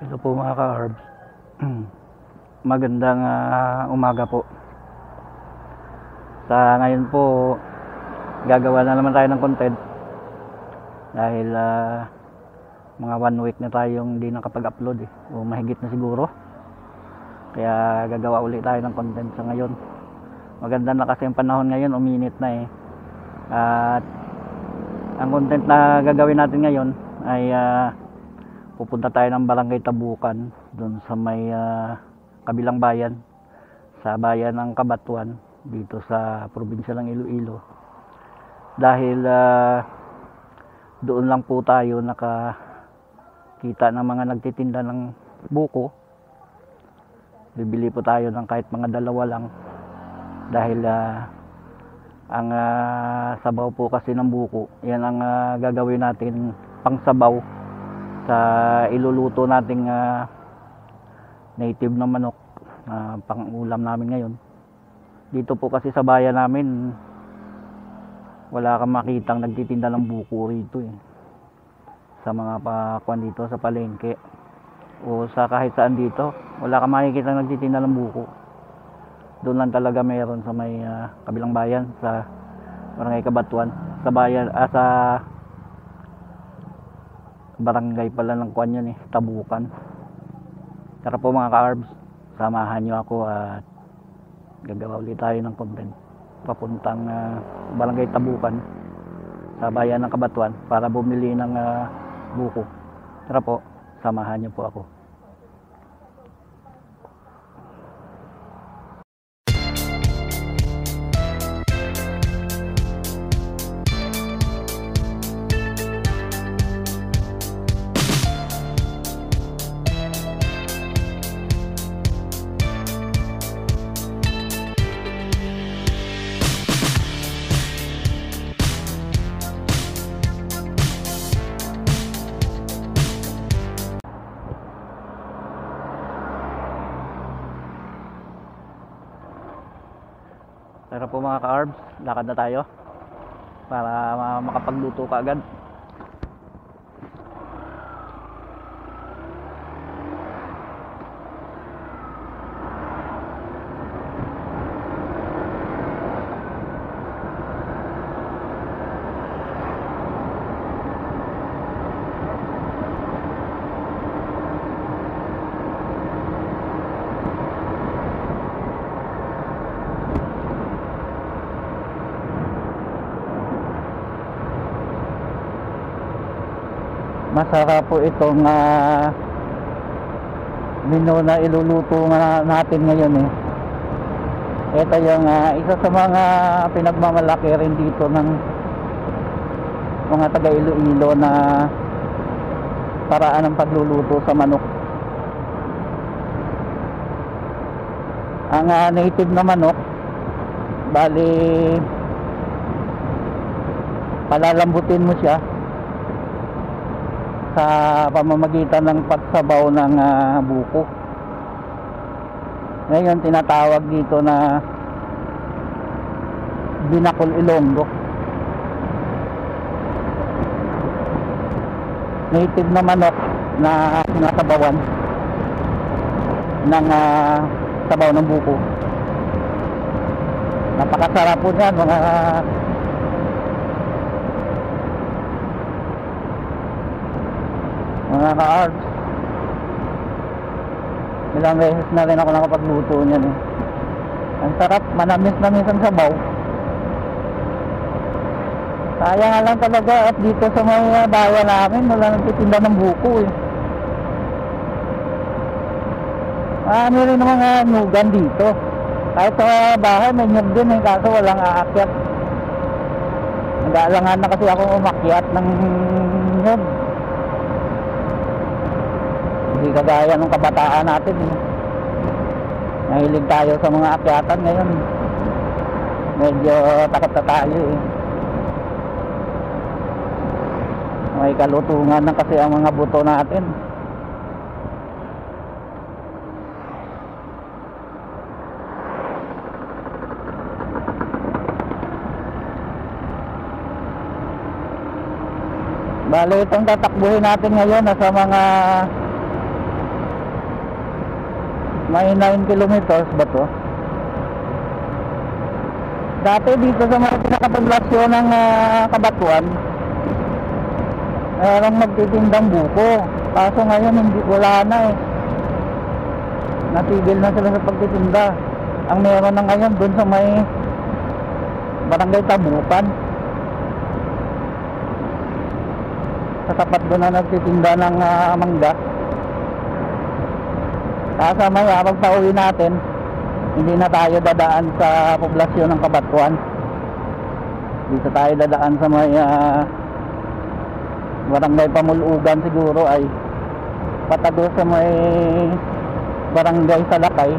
Ito po mga ka-arbs. Magandang umaga po. Sa ngayon po, gagawa na naman tayo ng content dahil mga 1 week na tayong hindi nakapag-upload o mahigit na siguro. Kaya gagawa ulit tayo ng content sa ngayon. Maganda na kasi ang panahon ngayon, uminit na At ang content na gagawin natin ngayon ay pupunta tayo ng Barangay Tabukan doon sa may kabilang bayan, sa bayan ng Cabatuan dito sa probinsya ng Iloilo. Dahil doon lang po tayo nakakita ng mga nagtitinda ng buko. Bibili po tayo ng kahit mga 2 lang dahil ang sabaw po kasi ng buko, yan ang gagawin natin pang sabaw sa iluluto nating native na manok pang ulam namin ngayon. Dito po kasi sa bayan namin wala kang makitang nagtitinda ng buko rito sa mga pakuan dito sa palengke o sa kahit saan dito wala kang makikita nagtitinda ng buko. Doon lang talaga mayroon sa may kabilang bayan sa Barangay Cabatuan, sa bayan sa barangay pala ng kuan yun Tabukan. Tara po mga ka-arbs, samahan nyo ako at gagawa ulit tayo ng content papuntang Barangay Tabukan sa bayan ng Cabatuan para bumili ng buko. Tara po, samahan nyo po ako. Tara po mga ka-arbs, lakad na tayo para makapagluto ka agad. Masarap po itong menu na iluluto natin ngayon Ito yung isa sa mga pinagmamalaki rin dito ng mga taga Iloilo na paraan ng pagluluto sa manok. Ang native na manok, bali palalambutin mo siya sa pamamagitan ng pagsabaw ng buko. Ngayon tinatawag dito na binakol Ilonggo. Native na manok na sinasabawan ng sabaw ng buko. Napakasarap po niyan mga ka-arbs. Ilang beses na rin ako nakapagluto niyan Ang sarap, manamis-namis ang sabaw. Kaya nga lang talaga at dito sa mga bayan namin wala nagtitinda ng buko Ano rin ang mga nugan dito. Kahit sa bahay may nyug din kaso walang aakyat. Nag-aalangan na kasi akong umakyat ng nyug. Hindi kagaya ng kabataan natin Nahilig tayo sa mga akyatan ngayon. Medyo takot na tayo May kalutungan na kasi ang mga buto natin. Bale, itong tatakbuhin natin ngayon nasa mga May 9 kilometers ba to? Dati dito sa mga pinakapoblasyon ng Kabatuan, mayroong magtitindang buko. Kaso ngayon hindi, wala na eh. Natigil na sila sa pagtitinda. Ang meron na ngayon dun sa may Barangay Tabukan. Sa tapat doon na nagtitinda ng mangga. Kaya maya pag pauwi natin, hindi na tayo dadaan sa poblasyon ng Kabatuan. Dito tayo dadaan sa may Barangay Pamulugan siguro, ay patago sa may Barangay Salakay.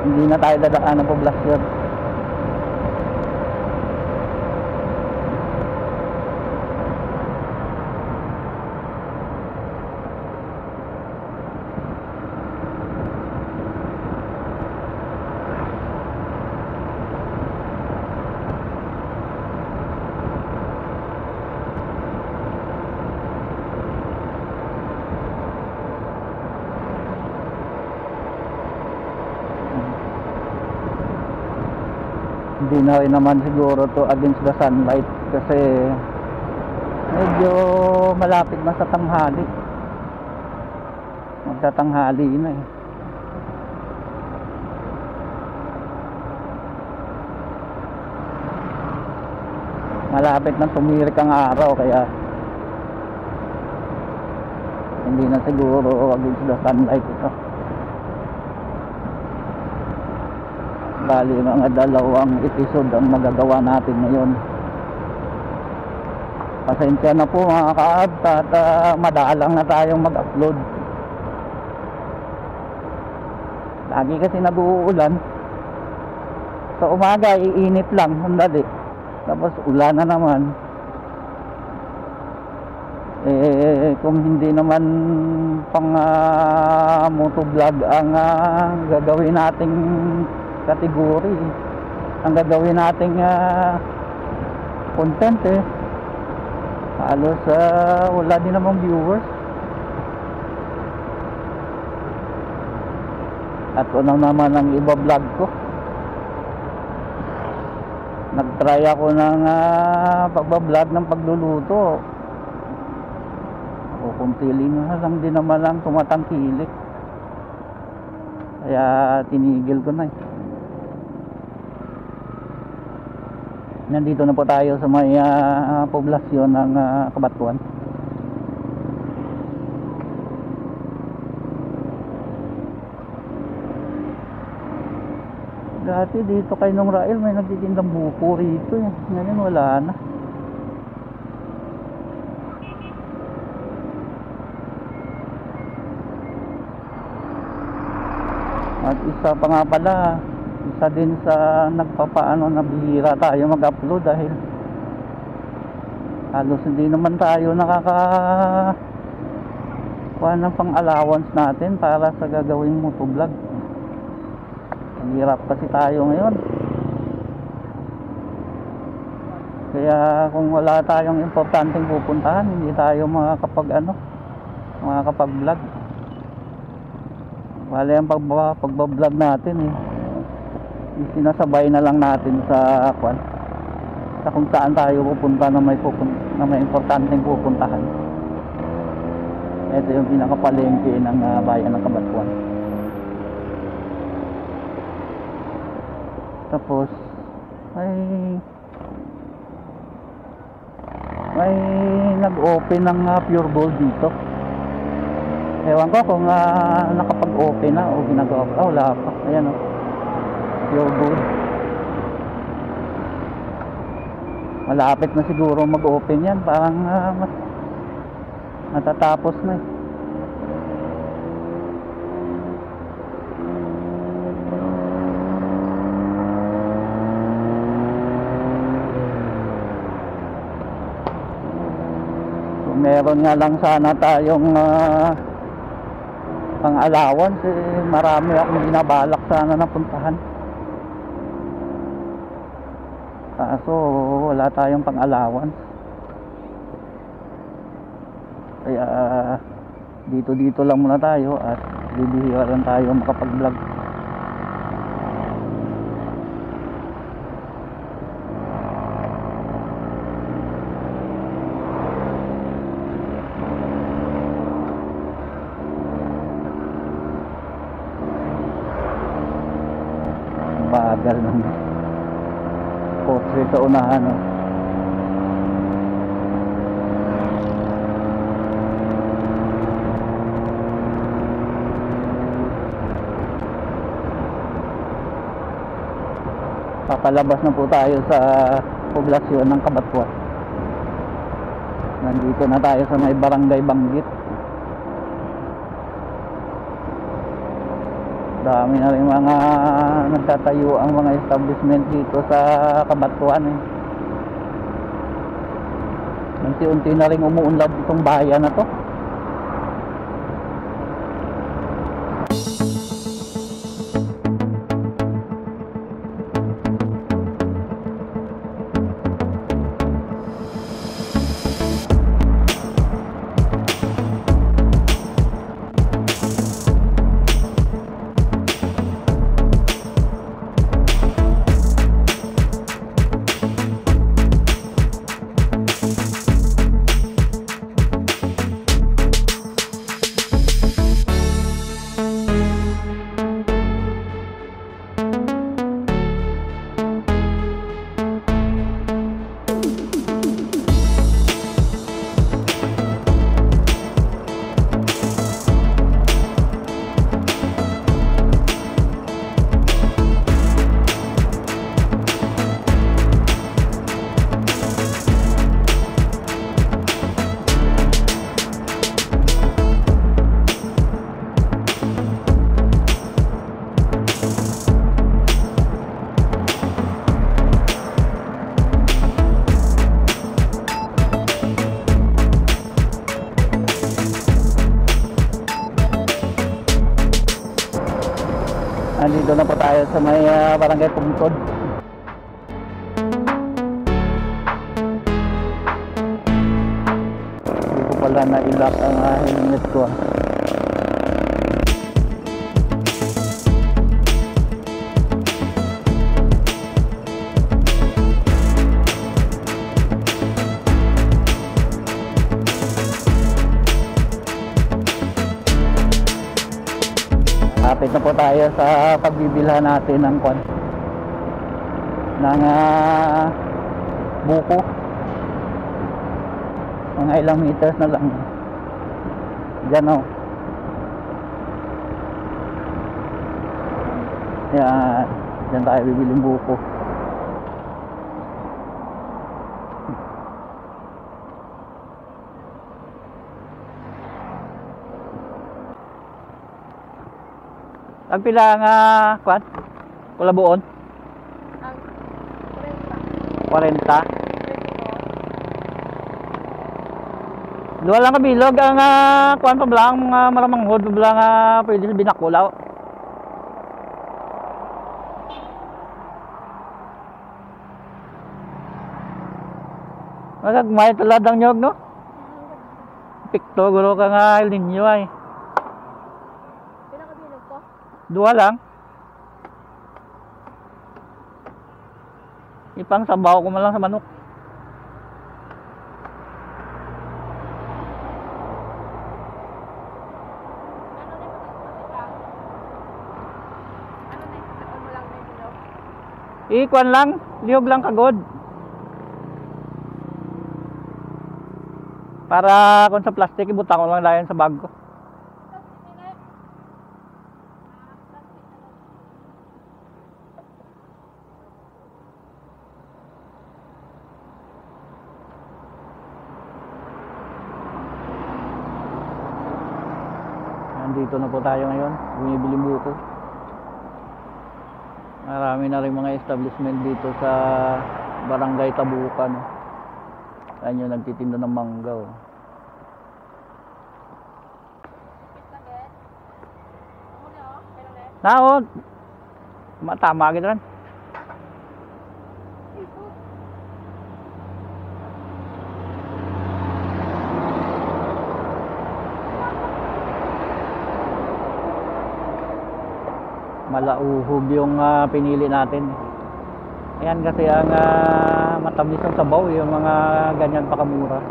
Hindi na tayo dadaan ng poblasyon. Hindi na rin naman siguro to against the sunlight kasi medyo malapit na sa tanghali. Magtatanghali na eh. Malapit na tumirik ang araw, kaya hindi na siguro against the sunlight ito. Bali mga 2 episode ang magagawa natin ngayon. Pasensya na po mga kaab, at madalang na tayong mag-upload. Lagi kasi nag-uulan. Sa umaga iinit lang, sandali, tapos ulan na naman. Kung hindi naman pang motovlog ang gagawin nating kategory, ang gagawin nating content eh, halos wala din namang viewers. At ano naman ang iba vlog ko, nag-try ako ng pagbablog ng pagluluto, o kunti lang din naman ang tumatangkilik, kaya tinigil ko na eh. Nandito na po tayo sa may poblasyon ng Kabatuan. Dati dito kay Nong Rael may nagtitindang buko rito eh. Ngayon wala na. At isa pa nga pala, isa din sa nagpapaano na bihira tayo mag-upload dahil halos hindi naman tayo kuha ng pang-allowance natin para sa gagawing motovlog. Hirap kasi tayo ngayon. Kaya kung wala tayong importanteng pupuntahan, hindi tayo makakapag-vlog. Wala yung pagbablog natin eh. Sinasabay na lang natin sa kung saan tayo pupunta na may importanteng pupuntahan. Ito yung pinakapalengke ng bayan ng Kabatuan. Tapos may nag-open ng Pure Gold dito. Ewan ko kung nakapag-open na o ginagawa pa. Wala pa. Ayan o, Pure Gold. Malapit na siguro mag-open yan. Parang matatapos na eh. So, meron nga lang sana tayong pang-allowance eh. Marami akong binabalak sana na puntahan. Kaso wala tayong pang-allowance. Kaya dito lang muna tayo at bibihira lang tayo makapag-vlog. Bagal ng kotse sa unahan, no? Papalabas na po tayo sa poblasyon ng Kabatwa. Nandito na tayo sa may Barangay Banggit. Dami na rin mga nagtatayo ang mga establishment dito sa Kabatwan, eh. Unti-unti na rin umuunlad itong bayan na to. Nandito na po tayo sa may Barangay Pungtod. Hindi ko pala na-ilak ang helmet ko. Lapit na po tayo sa pagbibilhan natin ng buko. Mga ilang meters na lang. Diyan, o. Yan. Diyan tayo bibiling buko. Ang pila nga kwan? Kulabuon? Ang 40. Dua lang kabilog ang kwan pa blang mga maramanghod pa blang pwede sa binakulaw. Magagmay talad ang nyog, no? Pikto gulo ka nga linyo ay. pinakabilog ko. Dua lang. Ipang sabaw ko man lang sa manok. Ano na yung mo lang na yung bilog? Ikwan lang, liyog lang kagod. Para kung sa plastic, ibutang ko lang dayan sa bag ko. Nandito na po tayo ngayon, bumibili buko. Marami na rin mga establishment dito sa Barangay Tabukan. Ayan yung nagtitinda ng mangga. Oh. Naon, matama gitu kan. Malauhog yung pinili natin. Ayan kasi ang matamis ng sabaw, yung mga ganyan pa kamura.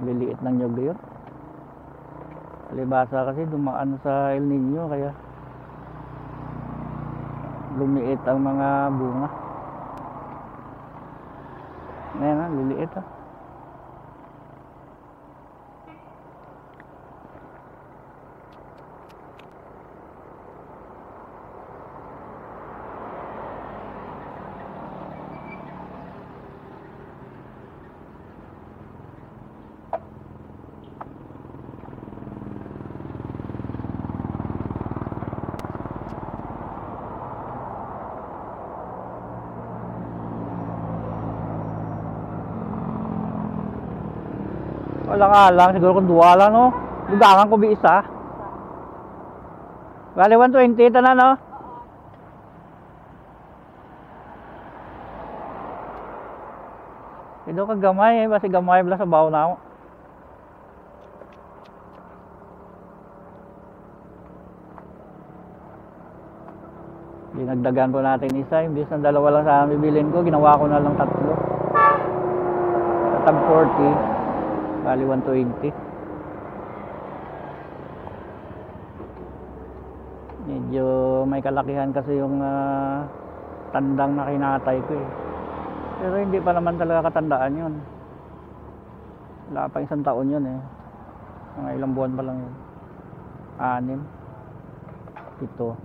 Liliit ng nyog yun. Alibasa kasi dumaan sa El Nino kaya lumiit ang mga bunga. Ayan, liliit ah. Wala nga lang, siguro kung duwa lang, no? Lugangan ko bi isa. Bale, 120 ito na, no? Ito ka gamay, basi gamay bala sa baw na ako. Dinagdagan po natin isa, imbis na dalawa lang sana bibilin ko, ginawa ko na lang 3. Sa tag 40. Bali 120. Medyo may kalakihan kasi yung tandang na kinatay ko eh. Pero hindi pa naman talaga katandaan yun. Wala pa 1 taon yun eh. Mga ilang buwan pa lang yun. 6, 7.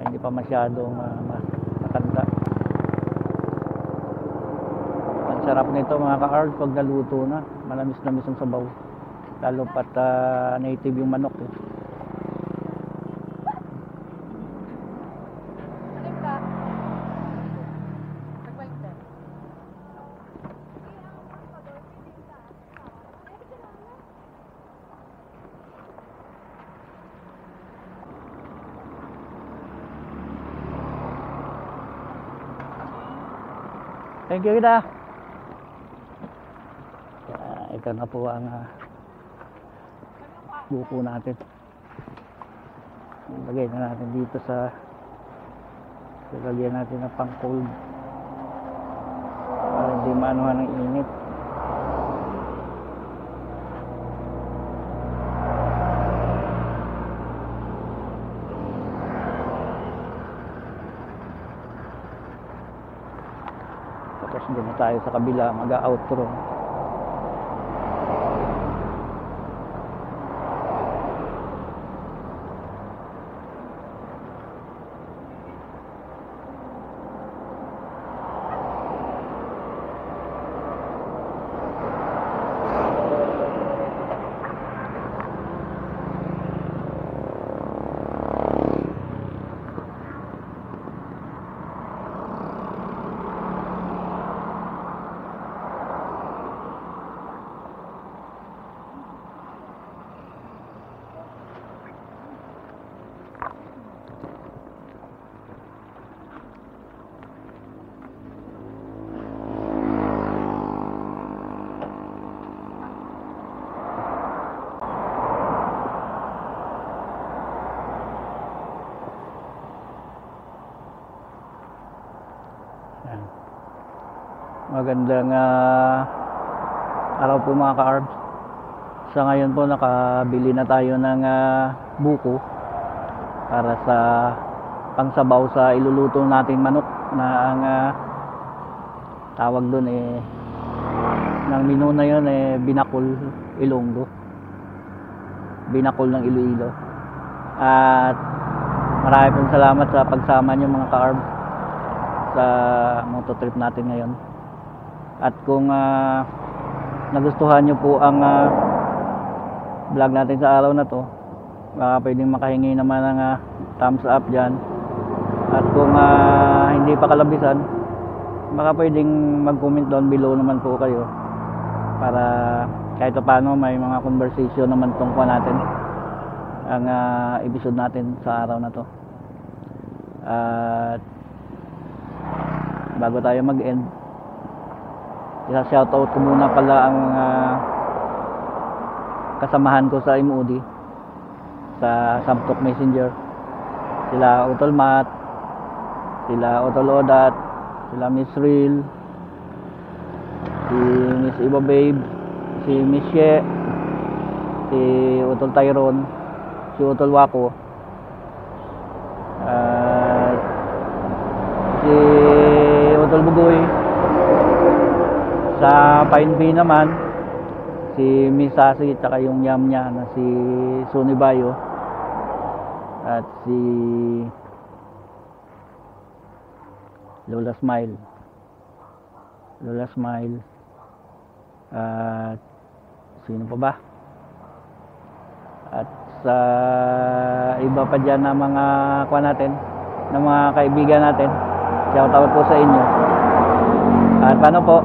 Kaya hindi pa masyadong matanda. Sarap nito mga ka-art pag naluto na, malamis-lamis ang sabaw, lalo pat native yung manok eh. Alin ka? Nag-bike ka? Thank you kita. Ito na po ang buko natin. Ilagay na natin dito sa lalagyan natin ng pang cold para hindi maanuhan ng init. Tapos doon na tayo sa kabila, mag-outro. Magandang araw po mga ka-arbs. Sa ngayon po nakabili na tayo ng buko para sa pangsabaw sa iluluto nating manok na ang tawag doon eh ng menu na yun eh binakol Ilonggo, binakol ng Iloilo. At marami pong salamat sa pagsama niyo mga ka-arbs sa mototrip natin ngayon. At kung nagustuhan nyo po ang vlog natin sa araw na to, baka pwedeng makahingi naman ng thumbs up dyan. At kung hindi pa kalabisan, baka pwedeng mag-comment down below naman po kayo para kahit paano may mga conversation naman tungkol natin ang episode natin sa araw na to. At bago tayo mag-end, isa-shoutout ko muna pala ang kasamahan ko sa MOD sa Samtok Messenger. Sila Utol Mat, sila Utol Odat, sila Miss Real, si Miss Iba Babe, si Miss Ye, si Utol Tyron, si Utol Wako, si Utol Bugoy. Sa Pine Bay naman, si Miss Sasi at saka yung yam niya na si Suni Bayo at si Lola Smile at sino pa ba, at sa iba pa dyan na mga kuha natin, na mga kaibigan natin, shoutout po sa inyo. At paano po,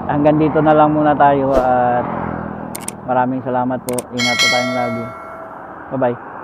hanggang dito na lang muna tayo at maraming salamat po. Ingat po tayong lagi. Bye bye.